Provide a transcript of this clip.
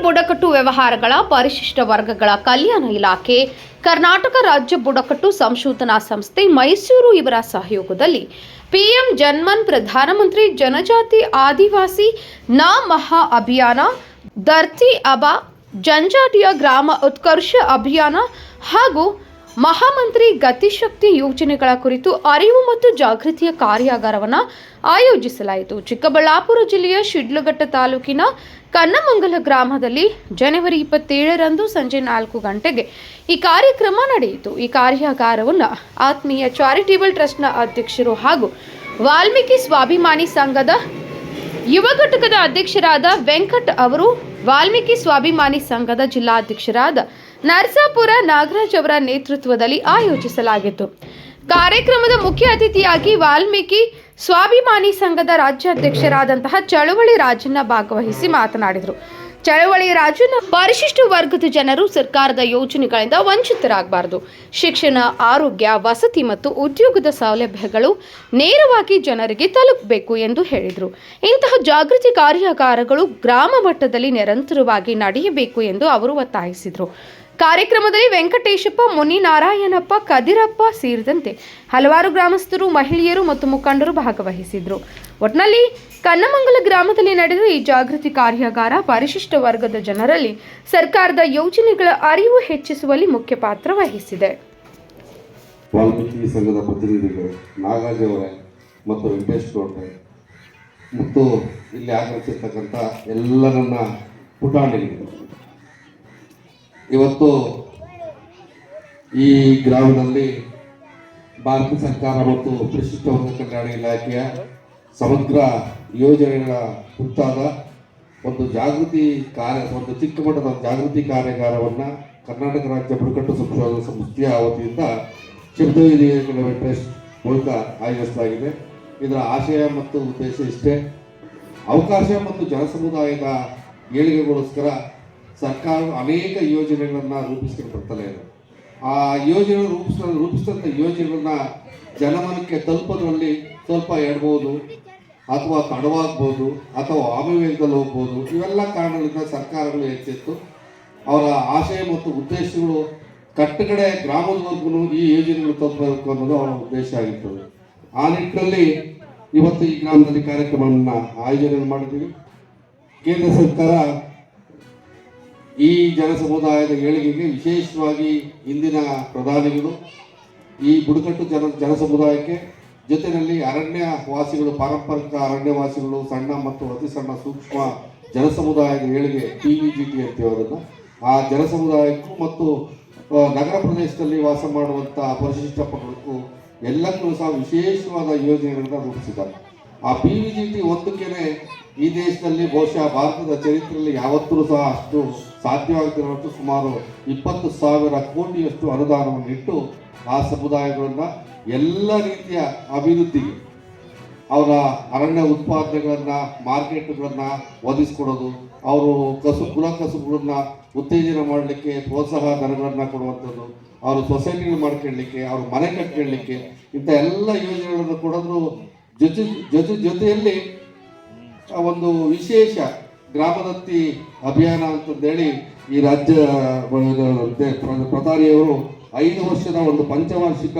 ಬುಡಕಟ್ಟು ವ್ಯವಹಾರಗಳ ಪರಿಶಿಷ್ಟ ವರ್ಗಗಳ ಕಲ್ಯಾಣ ಇಲಾಖೆ, ಕರ್ನಾಟಕ ರಾಜ್ಯ ಬುಡಕಟ್ಟು ಸಂಶೋಧನಾ ಸಂಸ್ಥೆ ಮೈಸೂರು ಇವರ ಸಹಯೋಗದಲ್ಲಿ ಪಿಎಂ ಜನ್ಮನ್ ಪ್ರಧಾನಮಂತ್ರಿ ಜನಜಾತಿ ಆದಿವಾಸಿ ನಾ ಮಹಾ ಅಭಿಯಾನ, ಧರ್ತಿ ಅಬಾ ಜನಜಾತಿಯ ಗ್ರಾಮ ಉತ್ಕರ್ಷ ಅಭಿಯಾನ ಹಾಗೂ ಮಹಾಮಂತ್ರಿ ಗತಿಶಕ್ತಿ ಯೋಜನೆಗಳ ಕುರಿತು ಅರಿವು ಮತ್ತು ಜಾಗೃತಿಯ ಕಾರ್ಯಾಗಾರವನ್ನು ಆಯೋಜಿಸಲಾಯಿತು. ಚಿಕ್ಕಬಳ್ಳಾಪುರ ಜಿಲ್ಲೆಯ ಶಿಡ್ಲಘಟ್ಟ ತಾಲೂಕಿನ ಕನ್ನಮಂಗಲ ಗ್ರಾಮದಲ್ಲಿ ಜನವರಿ 27ರಂದು ಸಂಜೆ 4 ಗಂಟೆಗೆ ಈ ಕಾರ್ಯಕ್ರಮ ನಡೆಯಿತು. ಈ ಕಾರ್ಯಾಗಾರವನ್ನು ಆತ್ಮೀಯ ಚಾರಿಟೇಬಲ್ ಟ್ರಸ್ಟ್ನ ಅಧ್ಯಕ್ಷರು ಹಾಗೂ ವಾಲ್ಮೀಕಿ ಸ್ವಾಭಿಮಾನಿ ಸಂಘದ ಯುವ ಘಟಕದ ಅಧ್ಯಕ್ಷರಾದ ವೆಂಕಟ್ ಅವರು, ವಾಲ್ಮೀಕಿ ಸ್ವಾಭಿಮಾನಿ ಸಂಘದ ಜಿಲ್ಲಾಧ್ಯಕ್ಷರಾದ ನರಸಾಪುರ ನಾಗರಾಜ್ ಅವರ ನೇತೃತ್ವದಲ್ಲಿ ಆಯೋಜಿಸಲಾಗಿತ್ತು. ಕಾರ್ಯಕ್ರಮದ ಮುಖ್ಯ ಅತಿಥಿಯಾಗಿ ವಾಲ್ಮೀಕಿ ಸ್ವಾಭಿಮಾನಿ ಸಂಘದ ರಾಜ್ಯಾಧ್ಯಕ್ಷರಾದಂತಹ ಚಳವಳಿ ರಾಜಣ್ಣ ಭಾಗವಹಿಸಿ ಮಾತನಾಡಿದರು. ಚಳವಳಿ ರಾಜಣ್ಣ ಪರಿಶಿಷ್ಟ ವರ್ಗದ ಜನರು ಸರ್ಕಾರದ ಯೋಜನೆಗಳಿಂದ ವಂಚಿತರಾಗಬಾರದು. ಶಿಕ್ಷಣ, ಆರೋಗ್ಯ, ವಸತಿ ಮತ್ತು ಉದ್ಯೋಗದ ಸೌಲಭ್ಯಗಳು ನೇರವಾಗಿ ಜನರಿಗೆ ತಲುಪಬೇಕು ಎಂದು ಹೇಳಿದರು. ಇಂತಹ ಜಾಗೃತಿ ಕಾರ್ಯಾಗಾರಗಳು ಗ್ರಾಮ ಮಟ್ಟದಲ್ಲಿ ನಿರಂತರವಾಗಿ ನಡೆಯಬೇಕು ಎಂದು ಅವರು ಒತ್ತಾಯಿಸಿದರು. ಕಾರ್ಯಕ್ರಮದಲ್ಲಿ ವೆಂಕಟೇಶಪ್ಪ, ಮುನಿನಾರಾಯಣಪ್ಪ, ಕದಿರಪ್ಪ ಸೇರಿದಂತೆ ಹಲವಾರು ಗ್ರಾಮಸ್ಥರು, ಮಹಿಳೆಯರು ಮತ್ತು ಮುಖಂಡರು ಭಾಗವಹಿಸಿದರು. ಒಟ್ನಲ್ಲಿ ಕನ್ನಮಂಗಲ ಗ್ರಾಮದಲ್ಲಿ ನಡೆದ ಈ ಜಾಗೃತಿ ಕಾರ್ಯಾಗಾರ ಪರಿಶಿಷ್ಟ ವರ್ಗದ ಜನರಲ್ಲಿ ಸರ್ಕಾರದ ಯೋಜನೆಗಳ ಅರಿವು ಹೆಚ್ಚಿಸುವಲ್ಲಿ ಮುಖ್ಯ ಪಾತ್ರ ವಹಿಸಿದೆ. ವಾಲ್ಮೀಕಿ ಸಂಘದ ಪ್ರತಿನಿಧಿಗಳು ನಾಗರಾಜ್ ಅವರೇ ಮತ್ತು ವೆಂಕಟೇಶ್ ಗೌಡ್ರೆ ಮತ್ತು ಇಲ್ಲಿ ಆಗಮಿಸಿರ್ತಕ್ಕಂಥ ಎಲ್ಲ ನನ್ನ ಪುಟಾಣಿಗಳು, ಇವತ್ತು ಈ ಗ್ರಾಮದಲ್ಲಿ ಭಾರತ ಸರ್ಕಾರ ಮತ್ತು ಪರಿಶಿಷ್ಟ ವರ್ಗ ಕಲ್ಯಾಣ ಇಲಾಖೆಯ ಸಮಗ್ರ ಯೋಜನೆಗಳ ಕುರಿತಾದ ಒಂದು ಚಿಕ್ಕ ಮಟ್ಟದ ಜಾಗೃತಿ ಕಾರ್ಯಾಗಾರವನ್ನು ಕರ್ನಾಟಕ ರಾಜ್ಯ ಬುಡಕಟ್ಟು ಸಂಶೋಧನಾ ಸಂಸ್ಥೆಯ ವತಿಯಿಂದ ಶಿವದೇವಿ ಟ್ರಸ್ಟ್ ಮೂಲಕ ಆಯೋಜಿಸಲಾಗಿದೆ. ಇದರ ಆಶಯ ಮತ್ತು ಉದ್ದೇಶ ಇಷ್ಟೇ: ಅವಕಾಶ ಮತ್ತು ಜನಸಮುದಾಯದ ಏಳಿಗೆಗೋಸ್ಕರ ಸರ್ಕಾರ ಅನೇಕ ಯೋಜನೆಗಳನ್ನು ರೂಪಿಸ್ಕೊಂಡು ಬರ್ತಾನೆ ಇದೆ. ಆ ಯೋಜನೆ ರೂಪಿಸಿದಂಥ ಯೋಜನೆಗಳನ್ನ ಜನಮನಕ್ಕೆ ತಲುಪೋದ್ರಲ್ಲಿ ಸ್ವಲ್ಪ ಎಡಬಹುದು, ಅಥವಾ ತಡವಾಗ್ಬೋದು, ಅಥವಾ ಆಮೆವೇಗದಲ್ಲಿ ಹೋಗ್ಬೋದು. ಇವೆಲ್ಲ ಕಾರಣಗಳಿಂದ ಸರ್ಕಾರಗಳು ಎಚ್ಚೆತ್ತು ಅವರ ಆಶಯ ಮತ್ತು ಉದ್ದೇಶಗಳು ಕಟ್ಟಕಡೆ ಗ್ರಾಮದವರೆಗೂ ಈ ಯೋಜನೆಗಳು ತಲುಪಬೇಕು ಅನ್ನೋದು ಅವರ ಉದ್ದೇಶ ಆಗಿರ್ತದೆ. ಆ ನಿಟ್ಟಿನಲ್ಲಿ ಇವತ್ತು ಈ ಗ್ರಾಮದಲ್ಲಿ ಕಾರ್ಯಕ್ರಮವನ್ನು ಆಯೋಜನೆ ಮಾಡಿದ್ದೀವಿ. ಕೇಂದ್ರ ಸರ್ಕಾರ ಈ ಜನ ಸಮುದಾಯದ ಏಳಿಗೆಗೆ ವಿಶೇಷವಾಗಿ ಇಂದಿನ ಪ್ರಧಾನಿಗಳು ಈ ಬುಡಕಟ್ಟು ಜನ ಸಮುದಾಯಕ್ಕೆ ಜೊತೆಯಲ್ಲಿ ಅರಣ್ಯವಾಸಿಗಳು, ಪಾರಂಪರಿಕ ಅರಣ್ಯವಾಸಿಗಳು, ಸಣ್ಣ ಮತ್ತು ಅತಿ ಸಣ್ಣ ಸೂಕ್ಷ್ಮ ಜನ ಸಮುದಾಯದ ಏಳಿಗೆ PVGT ಅಂತೀವರನ್ನು, ಆ ಜನ ಸಮುದಾಯಕ್ಕೂ ಮತ್ತು ನಗರ ಪ್ರದೇಶದಲ್ಲಿ ವಾಸ ಮಾಡುವಂಥ ಪರಿಶಿಷ್ಟ ಪಂಗಡಕ್ಕೂ ಎಲ್ಲಕ್ಕೂ ಸಹ ವಿಶೇಷವಾದ ಯೋಜನೆಗಳನ್ನು ರೂಪಿಸಿದ್ದಾರೆ. ಆ PVGT ಒಂದಕ್ಕೇನೆ ಈ ದೇಶದಲ್ಲಿ ಬಹುಶಃ ಭಾರತದ ಚರಿತ್ರೆಯಲ್ಲಿ ಯಾವತ್ತೂ ಸಹ ಅಷ್ಟು ಸಾಧ್ಯವಾಗದಿರುವಷ್ಟು ಸುಮಾರು 20,000 ಕೋಟಿಯಷ್ಟು ಅನುದಾನವನ್ನು ಇಟ್ಟು ಆ ಸಮುದಾಯಗಳನ್ನು ಎಲ್ಲ ರೀತಿಯ ಅಭಿವೃದ್ಧಿಗೆ, ಅವರ ಅರಣ್ಯ ಉತ್ಪಾದನೆಗಳನ್ನು, ಮಾರ್ಕೆಟ್ಗಳನ್ನು ಒದಗಿಸ್ಕೊಡೋದು, ಅವರು ಕುಲ ಕಸುಬುಗಳನ್ನು ಉತ್ತೇಜನ ಮಾಡಲಿಕ್ಕೆ ಪ್ರೋತ್ಸಾಹ ಧನಗಳನ್ನು ಕೊಡುವಂಥದ್ದು, ಅವರು ಸೊಸೈಟಿಗಳು ಮಾಡ್ಕೊಳ್ಳಲಿಕ್ಕೆ, ಅವರು ಮನೆ ಕಟ್ಕೊಳ್ಳಲಿಕ್ಕೆ, ಇಂಥ ಎಲ್ಲ ಯೋಜನೆಗಳನ್ನು ಕೊಡೋದ್ರ ಜೊತೆಯಲ್ಲಿ ಒಂದು ವಿಶೇಷ ಗ್ರಾಮದತ್ತಿ ಅಭಿಯಾನ ಅಂತಂದೇಳಿ ಈ ರಾಜ್ಯ ಪ್ರಧಾನಿಯವರು 5 ವರ್ಷದ ಒಂದು ಪಂಚವಾರ್ಷಿಕ